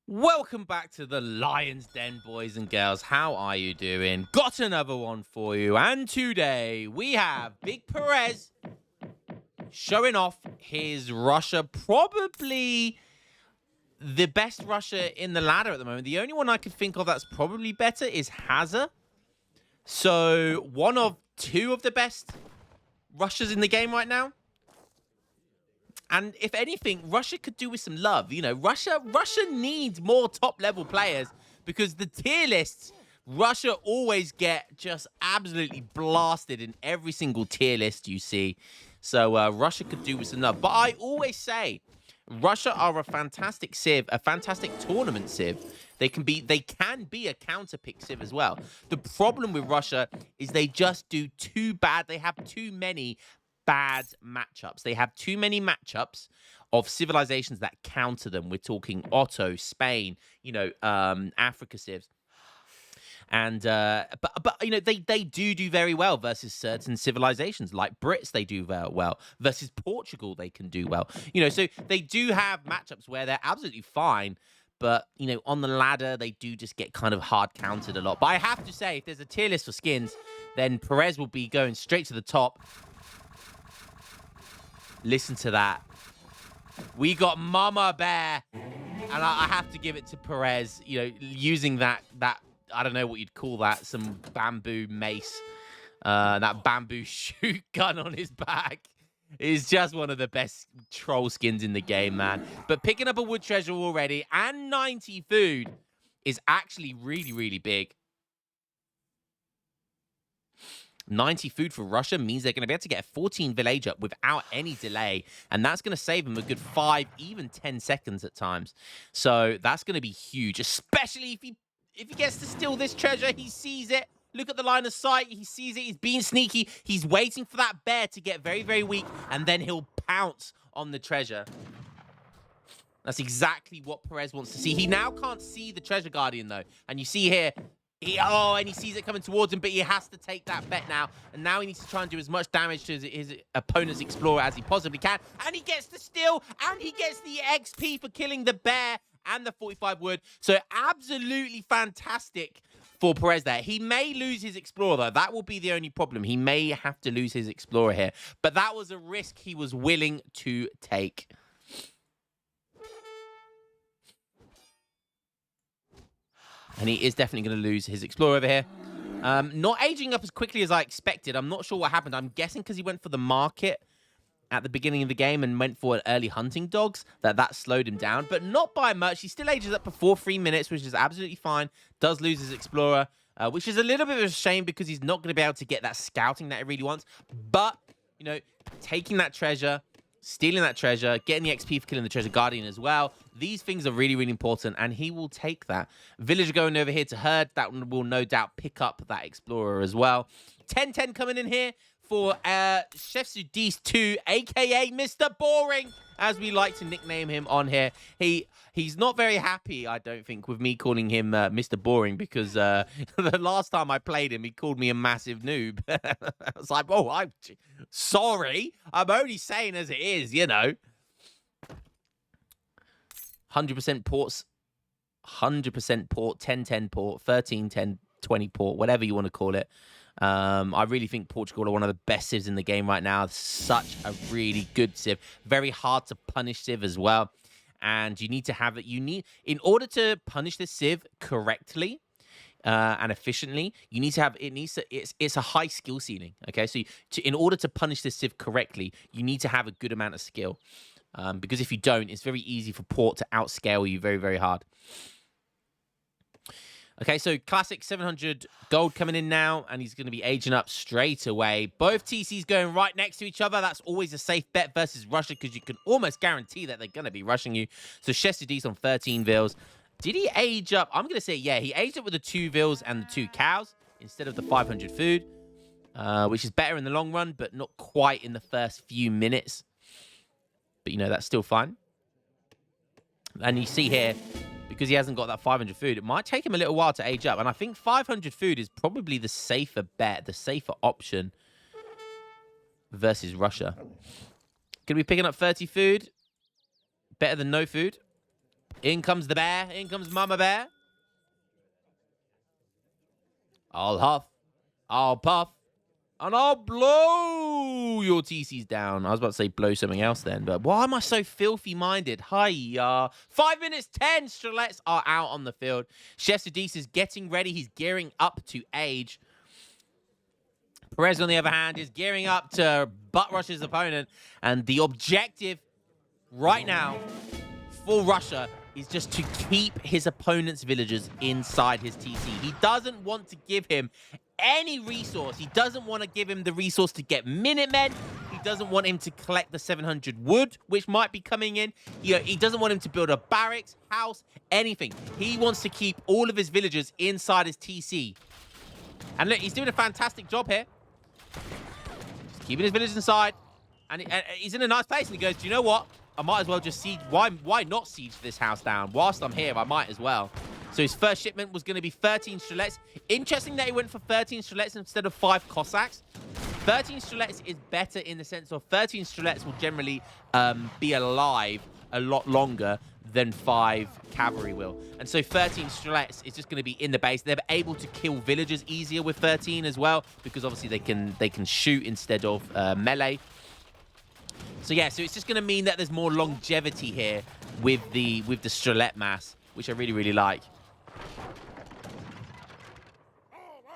Welcome back to the Lion's Den, boys and girls. How are you doing? Got another one for you. And today we have Big Perez showing off his Russia, probably the best Russia in the ladder at the moment. The only one I could think of that's probably better is Hazard. So one of two of the best Russias in the game right now. And if anything, Russia could do with some love. You know, Russia needs more top-level players because the tier lists, Russia always get just absolutely blasted in every single tier list you see. So Russia could do with some love. But I always say, Russia are a fantastic civ, a fantastic tournament civ. They can be a counter pick civ as well. The problem with Russia is they just do too bad. They have too many bad matchups. They have too many matchups of civilizations that counter them. We're talking Otto, Spain, Africa civs. And but you know they do very well versus certain civilizations like Brits. They do very well versus Portugal. They can do well. So they do have matchups where they're absolutely fine. But on the ladder they do just get kind of hard countered a lot. But I have to say, if there's a tier list for skins, then Perez will be going straight to the top. Listen to that. We got Mama Bear. And I have to give it to Perez, using that, I don't know what you'd call that, some bamboo mace, that bamboo shoot gun on his back is just one of the best troll skins in the game, man. But picking up a wood treasure already and 90 food is actually really, really big. 90 food for Russia means they're going to be able to get a 14 village up without any delay. And that's going to save them a good 5, even 10 seconds at times. So that's going to be huge, especially if he gets to steal this treasure. He sees it. Look at the line of sight. He sees it. He's being sneaky. He's waiting for that bear to get very, very weak. And then he'll pounce on the treasure. That's exactly what Perez wants to see. He now can't see the treasure guardian, though. And you see here, and he sees it coming towards him, but he has to take that bet now. And now he needs to try and do as much damage to his opponent's explorer as he possibly can. And he gets the steal, and he gets the XP for killing the bear and the 45 wood. So absolutely fantastic for Perez there. He may lose his explorer, though. That will be the only problem. He may have to lose his explorer here. But that was a risk he was willing to take. And he is definitely going to lose his explorer over here. Not aging up as quickly as I expected. I'm not sure what happened. I'm guessing because he went for the market at the beginning of the game and went for early hunting dogs, that slowed him down. But not by much. He still ages up before 3 minutes, which is absolutely fine. Does lose his explorer, which is a little bit of a shame because he's not going to be able to get that scouting that he really wants. But, taking that treasure, stealing that treasure, getting the XP for killing the treasure guardian as well. These things are really, really important, and he will take that. Villager going over here to herd. That one will no doubt pick up that explorer as well. 10-10 coming in here for Chef Sudis 2, a.k.a. Mr. Boring, as we like to nickname him on here. He's not very happy, I don't think, with me calling him Mr. Boring, because the last time I played him, he called me a massive noob. I was like, oh, I'm sorry. I'm only saying as it is, 100% ports, 100% port, 10-10 port, 13-10, 20 port, whatever you want to call it. I really think Portugal are one of the best civs in the game right now. Such a really good civ. Very hard to punish civ as well. And you need to have it. In order to punish this civ correctly and efficiently, you need to have it's a high skill ceiling. Okay, so in order to punish this civ correctly, you need to have a good amount of skill. Because if you don't, it's very easy for Port to outscale you very, very hard. Okay, so classic 700 gold coming in now, and he's going to be aging up straight away. Both TCs going right next to each other. That's always a safe bet versus Russia because you can almost guarantee that they're going to be rushing you. So Chestudis on 13 vils. Did he age up? I'm going to say, yeah, he aged up with the 2 vils and the 2 cows instead of the 500 food, which is better in the long run, but not quite in the first few minutes. But, that's still fine. And you see here, because he hasn't got that 500 food, it might take him a little while to age up. And I think 500 food is probably the safer bet, the safer option versus Russia. Going to be picking up 30 food. Better than no food. In comes the bear. In comes Mama Bear. I'll huff. I'll puff. And I'll blow your TCs down. I was about to say blow something else then, but why am I so filthy-minded? Hiya. 5 minutes 10. Strelets are out on the field. Chef Sadis is getting ready. He's gearing up to age. Perez, on the other hand, is gearing up to butt rush his opponent. And the objective right now for Russia is just to keep his opponent's villagers inside his TC. He doesn't want to give him any resource. He doesn't want to give him the resource to get Minutemen. He doesn't want him to collect the 700 wood, which might be coming in. He doesn't want him to build a barracks, house, anything. He wants to keep all of his villagers inside his TC. And look, he's doing a fantastic job here. Just keeping his villagers inside. And he's in a nice place. And he goes, do you know what? I might as well just siege. Why not siege this house down? Whilst I'm here, I might as well. So his first shipment was going to be 13 Strelets. Interesting that he went for 13 Strelets instead of 5 Cossacks. 13 Strelets is better in the sense of 13 Strelets will generally be alive a lot longer than 5 cavalry will. And so 13 Strelets is just going to be in the base. They're able to kill villagers easier with 13 as well, because obviously they can shoot instead of melee. So yeah, so it's just going to mean that there's more longevity here with the Strelet mass, which I really, really like.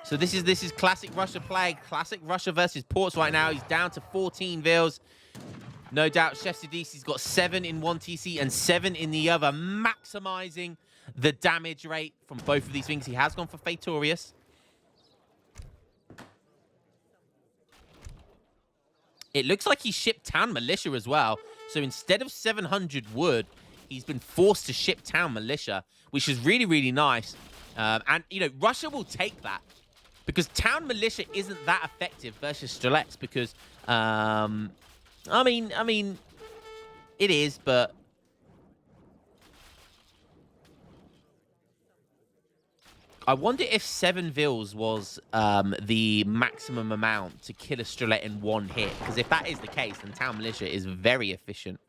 So this is classic Russia play, classic Russia versus Ports right now. He's down to 14 vils. No doubt Chef Sidisi's got 7 in one TC and 7 in the other, maximizing the damage rate from both of these things. He has gone for Fatorius. It looks like he shipped Town Militia as well. So instead of 700 wood, he's been forced to ship Town Militia, which is really, really nice. And, you know, Russia will take that because Town Militia isn't that effective versus Strelets because, I mean, it is, but I wonder if 7 vils was the maximum amount to kill a Strelet in one hit. Because if that is the case, then Town Militia is very efficient.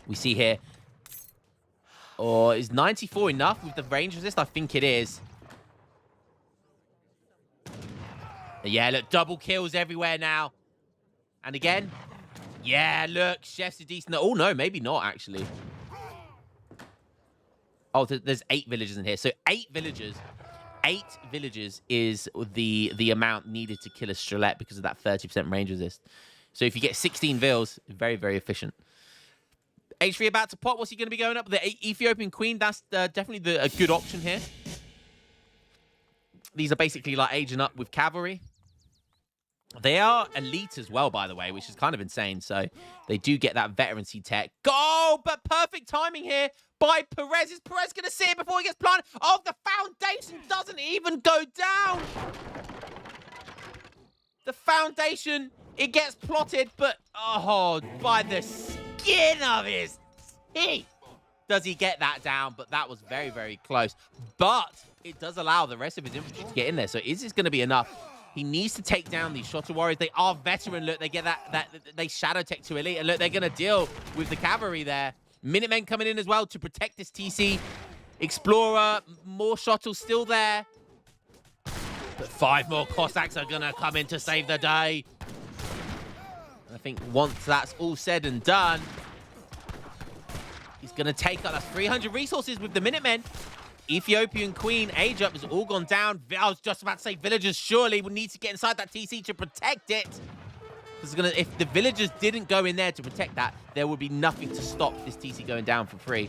We see here. Oh, is 94 enough with the range resist? I think it is. Yeah, look, double kills everywhere now. And again. Yeah, look, Chef's a decent. Oh, no, maybe not, actually. Oh, there's 8 villagers in here. So 8 villagers. 8 villagers is the amount needed to kill a Strelet because of that 30% range resist. So if you get 16 vils, very, very efficient. H3 about to pop. What's he going to be going up? The Ethiopian Queen. That's definitely a good option here. These are basically like aging up with cavalry. They are elite as well, by the way, which is kind of insane. So they do get that veterancy tech. Go! But perfect timing here by Perez. Is Perez going to see it before he gets planted? Oh, the foundation doesn't even go down. The foundation, it gets plotted, but oh, by the skin of his teeth does he get that down. But that was very, very close. But it does allow the rest of his infantry to get in there. So is this going to be enough? He needs to take down these Shotter Warriors. They are veteran. Look, they get they Shadow Tech to elite. And look, they're going to deal with the cavalry there. Minutemen coming in as well to protect this TC. Explorer, more Shottles still there. But 5 more Cossacks are going to come in to save the day. And I think once that's all said and done, he's going to take up. That's 300 resources with the Minutemen. Ethiopian Queen, age up has all gone down. I was just about to say villagers surely would need to get inside that TC to protect it. If the villagers didn't go in there to protect that, there would be nothing to stop this TC going down for free.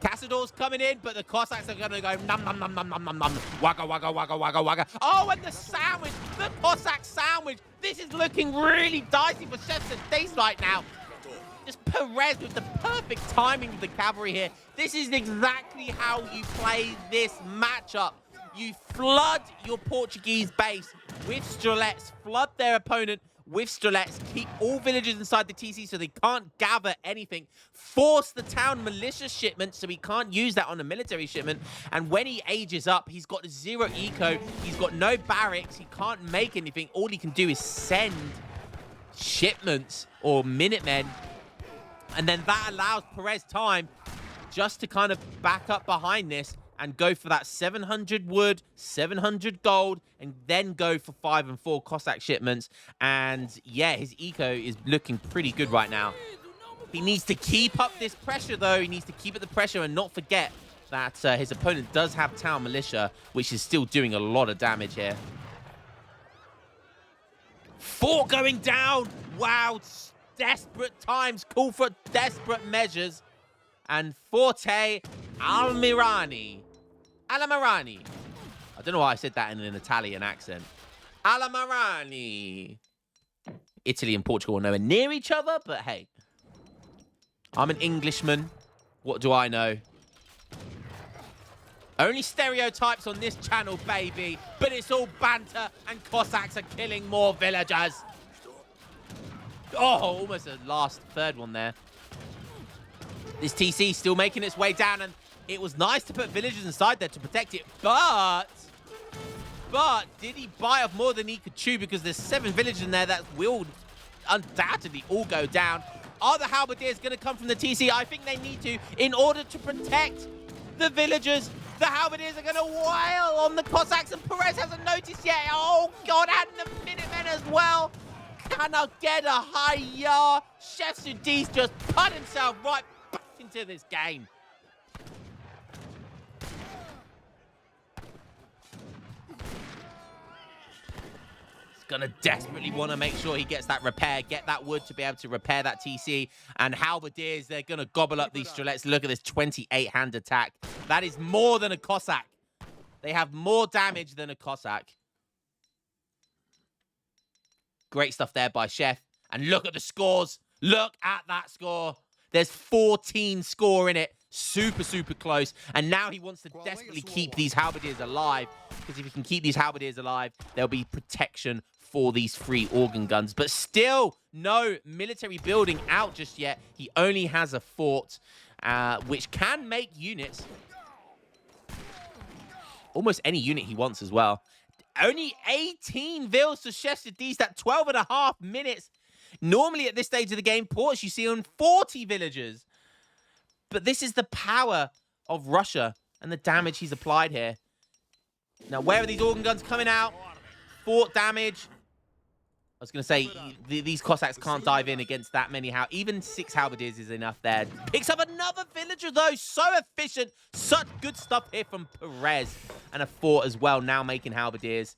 Cassador's coming in, but the Cossacks are going to go nom nom nom nom nom nom nom. Wagga, wagga, wagga, wagga, wagga. Oh, and the sandwich, the Cossack sandwich. This is looking really dicey for Chef Sadis right now. Just Perez with the perfect timing with the cavalry here. This is exactly how you play this matchup. You flood your Portuguese base with Strelets, flood their opponent with Strelets, keep all villagers inside the TC so they can't gather anything, force the Town Militia shipment so he can't use that on a military shipment, and when he ages up, he's got 0 eco, he's got no barracks, he can't make anything. All he can do is send shipments or Minutemen And then that allows Perez time just to kind of back up behind this and go for that 700 wood, 700 gold, and then go for 5 and 4 Cossack shipments. And yeah, his eco is looking pretty good right now. He needs to keep up this pressure, though. He needs to keep up the pressure and not forget that his opponent does have Town Militia, which is still doing a lot of damage here. Fort going down. Wow, desperate times call for desperate measures. And Forte Alamirani. I don't know why I said that in an Italian accent. Alamirani. Italy and Portugal are nowhere near each other, but hey. I'm an Englishman. What do I know? Only stereotypes on this channel, baby. But it's all banter, and Cossacks are killing more villagers. Oh, almost a last third one there. This TC still making its way down, and it was nice to put villagers inside there to protect it, but did he bite off more than he could chew? Because there's 7 villagers in there that will undoubtedly all go down. Are the halberdiers going to come from the TC? I think they need to in order to protect the villagers. The halberdiers are going to wail on the Cossacks, and Perez hasn't noticed yet. Oh, God, and the Minutemen as well. Can I get a higher? Chef Sudis just put himself right back into this game. Gonna desperately want to make sure he gets that repair, get that wood to be able to repair that TC. And halberdiers, they're gonna gobble up these strelets. Look at this 28-hand attack. That is more than a Cossack. They have more damage than a Cossack. Great stuff there by Chef. And look at the scores. Look at that score. There's 14 score in it. Super, super close. And now he wants to desperately keep these halberdiers alive. Because if he can keep these halberdiers alive, there'll be protection for these 3 organ guns. But still, no military building out just yet. He only has a fort, which can make units. Almost any unit he wants as well. Only 18 vills to Chef Sudis. That 12.5 minutes. Normally at this stage of the game, ports you see on 40 villagers. But this is the power of Russia and the damage he's applied here. Now, where are these organ guns coming out? Fort damage. I was going to say, these Cossacks can't dive in against that many. Even 6 halberdiers is enough there. Picks up another villager, though. So efficient. Such good stuff here from Perez. And a fort as well, now making halberdiers.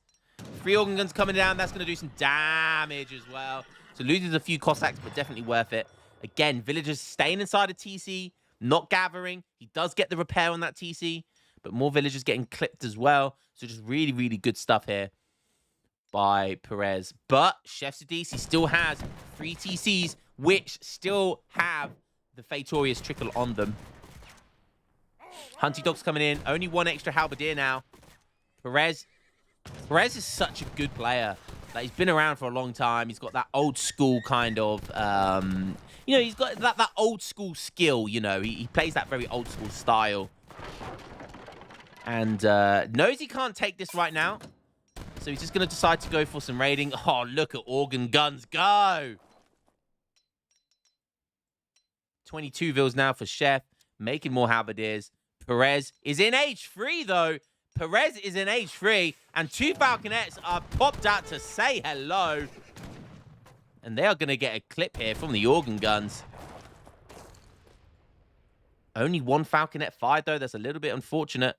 3 organ guns coming down. That's going to do some damage as well. So loses a few Cossacks, but definitely worth it. Again, villagers staying inside a TC, not gathering. He does get the repair on that TC, but more villagers getting clipped as well. So just really, really good stuff here by Perez. But Chef Sudis, he still has 3 TCs, which still have the Fatorious trickle on them. Hunty Dog's coming in. Only 1 extra halberdier now. Perez is such a good player. Like, he's been around for a long time. He's got that old school kind of, you know, he's got that old school skill, you know. He plays that very old school style. And knows he can't take this right now. So he's just going to decide to go for some raiding. Oh, look at organ guns go. 22 vills now for Chef. Making more halberdiers. Perez is in H3, though. Perez is in H3. And 2 falconets are popped out to say hello. And they are going to get a clip here from the organ guns. Only 1 falconet fired, though. That's a little bit unfortunate.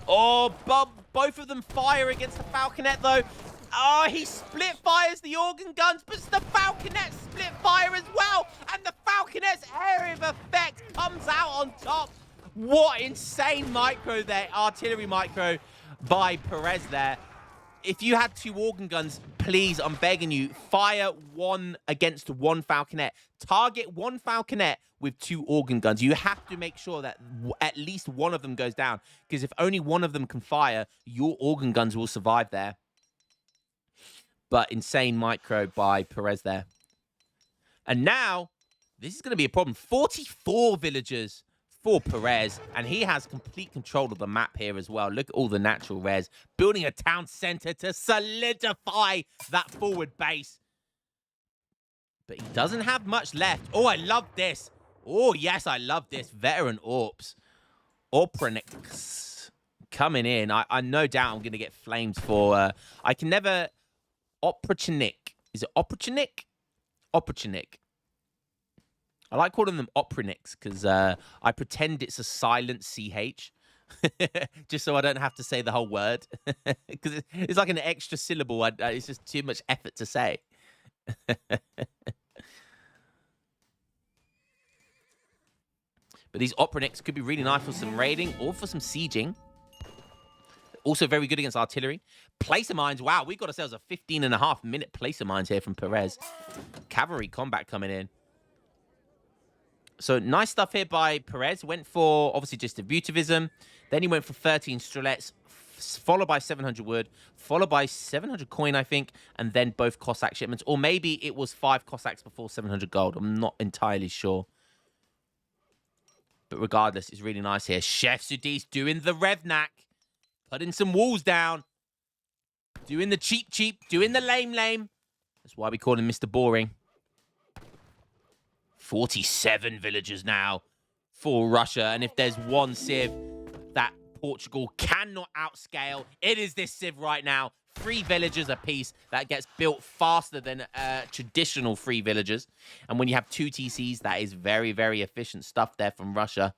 Oh, both of them fire against the falconet, though. Oh, he split fires the organ guns, but the falconet split fire as well. And the falconet's area of effect comes out on top. What insane micro there, artillery micro by Perez there. If you had 2 organ guns, please, I'm begging you, fire 1 against 1 falconet. Target 1 falconet with 2 organ guns. You have to make sure that at least 1 of them goes down. Because if only 1 of them can fire, your organ guns will survive there. But insane micro by Perez there. And now, this is going to be a problem. 44 villagers for Perez, and he has complete control of the map here as well. Look at all the natural res. Building a town center to solidify that forward base. But he doesn't have much left. Oh, I love this. Oh, yes, I love this. Veteran Orps. Orpronix coming in. I no doubt I'm going to get flamed for... I can never... Oprochnik. Is it Oprochnik? Oprochnik. I like calling them Opronix because I pretend it's a silent CH. Just so I don't have to say the whole word. Because it's like an extra syllable. It's just too much effort to say. But these Opronics could be really nice for some raiding or for some sieging. Also very good against artillery. Placer mines. Wow, we've got ourselves a 15.5-minute placer mines here from Perez. Cavalry combat coming in. So nice stuff here by Perez. Went for, obviously, distributivism. Then he went for 13 strelets, followed by 700 wood, followed by 700 coin, I think, and then both Cossack shipments. Or maybe it was 5 Cossacks before 700 gold. I'm not entirely sure. But regardless, it's really nice here. Chef Sudis doing the Revnak. Putting some walls down. Doing the cheap. Doing the lame. That's why we call him Mr. Boring. 47 villagers now for Russia. And if there's one civ that Portugal cannot outscale, it is this civ right now. 3 villagers apiece. That gets built faster than traditional 3 villagers. And when you have 2 TCs, that is very, very efficient stuff there from Russia.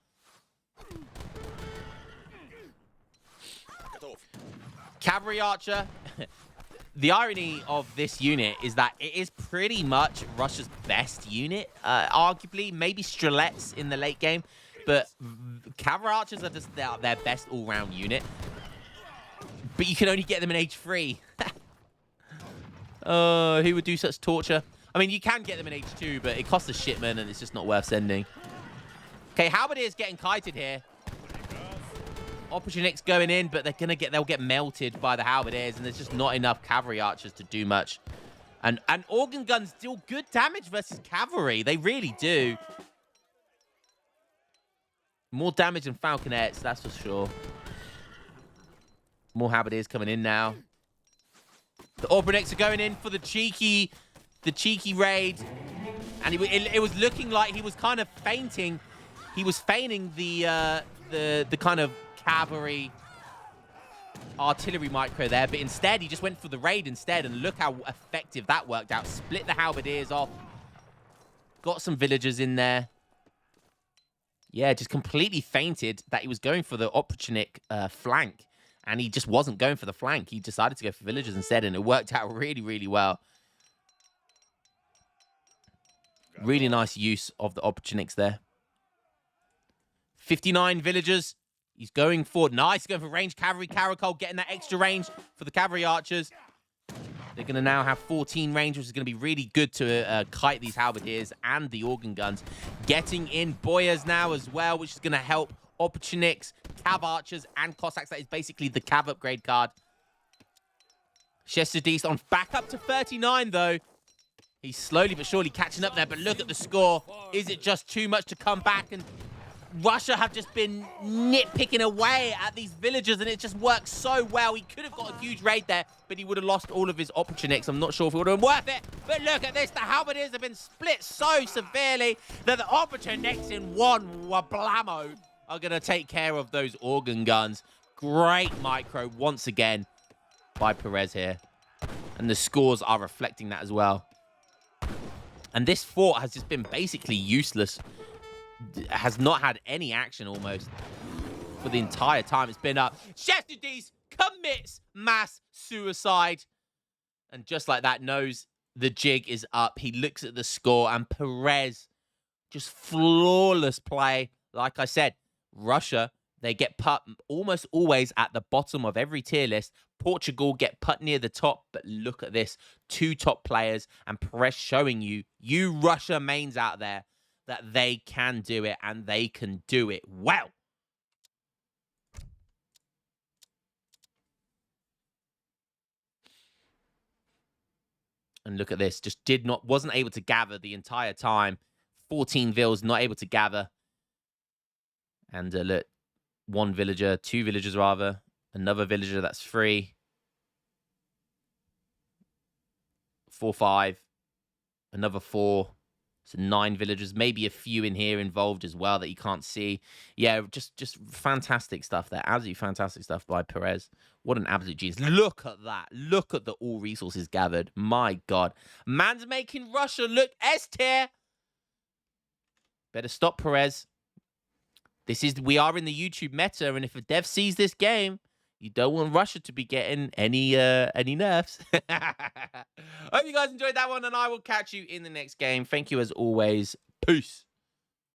Cavalry Archer. The irony of this unit is that it is pretty much Russia's best unit, arguably. Maybe Strelets in the late game, but Cavalry Archers are just their best all-round unit. But you can only get them in age 3. Who would do such torture? I mean, you can get them in age 2, but it costs a shipment, and it's just not worth sending. Okay, Halberdiers getting kited here. Opportunists going in, but they'll get melted by the Halberdiers, and there's just not enough cavalry archers to do much. And organ guns deal good damage versus cavalry. They really do. More damage than falconets, that's for sure. More Halberdiers coming in now. The Orpronix are going in for the cheeky raid, and it was looking like he was kind of feinting. He was feigning the kind of cavalry artillery micro there, but instead he just went for the raid instead, and look how effective that worked out. Split the Halberdiers off. Got some villagers in there. Yeah, just completely feinted that he was going for the Oprochnik flank, and he just wasn't going for the flank. He decided to go for villagers instead, and it worked out really, really well. Really nice use of the Oprochniks there. 59 villagers. He's going for... Nice, going for ranged cavalry. Caracol getting that extra range for the cavalry archers. They're going to now have 14 range, which is going to be really good to kite these halberdiers and the organ guns. Getting in boyars now as well, which is going to help Opportunics, Cav archers, and Cossacks. That is basically the Cav upgrade card. Shestadis on back up to 39, though. He's slowly but surely catching up there, but look at the score. Is it just too much to come back? And Russia have just been nitpicking away at these villagers, and it just works so well. He could have got a huge raid there, but he would have lost all of his Opportunics. I'm not sure if it would have been worth it, but look at this. The Halberdiers have been split so severely that the Opportunics in one wablamo are going to take care of those organ guns. Great micro once again by Perez here. And the scores are reflecting that as well. And this fort has just been basically useless. Has not had any action almost for the entire time it's been up. Shestadis commits mass suicide. And just like that, knows the jig is up. He looks at the score, and Perez, just flawless play. Like I said, Russia, they get put almost always at the bottom of every tier list. Portugal get put near the top, but look at this. 2 top players, and Perez showing you Russia mains out there, that they can do it, and they can do it well. And look at this. Just wasn't able to gather the entire time. 14 vills, not able to gather. And look, 1 villager, 2 villagers rather. Another villager, that's 3. 4, 5. Another 4. So 9 villagers, maybe a few in here involved as well that you can't see. Yeah, just fantastic stuff there. Absolutely fantastic stuff by Perez. What an absolute genius. Look at that. Look at the all resources gathered. My God. Man's making Russia look S tier. Better stop, Perez. We are in the YouTube meta, and if a dev sees this game, you don't want Russia to be getting any nerfs. Hope you guys enjoyed that one, and I will catch you in the next game. Thank you as always. Peace.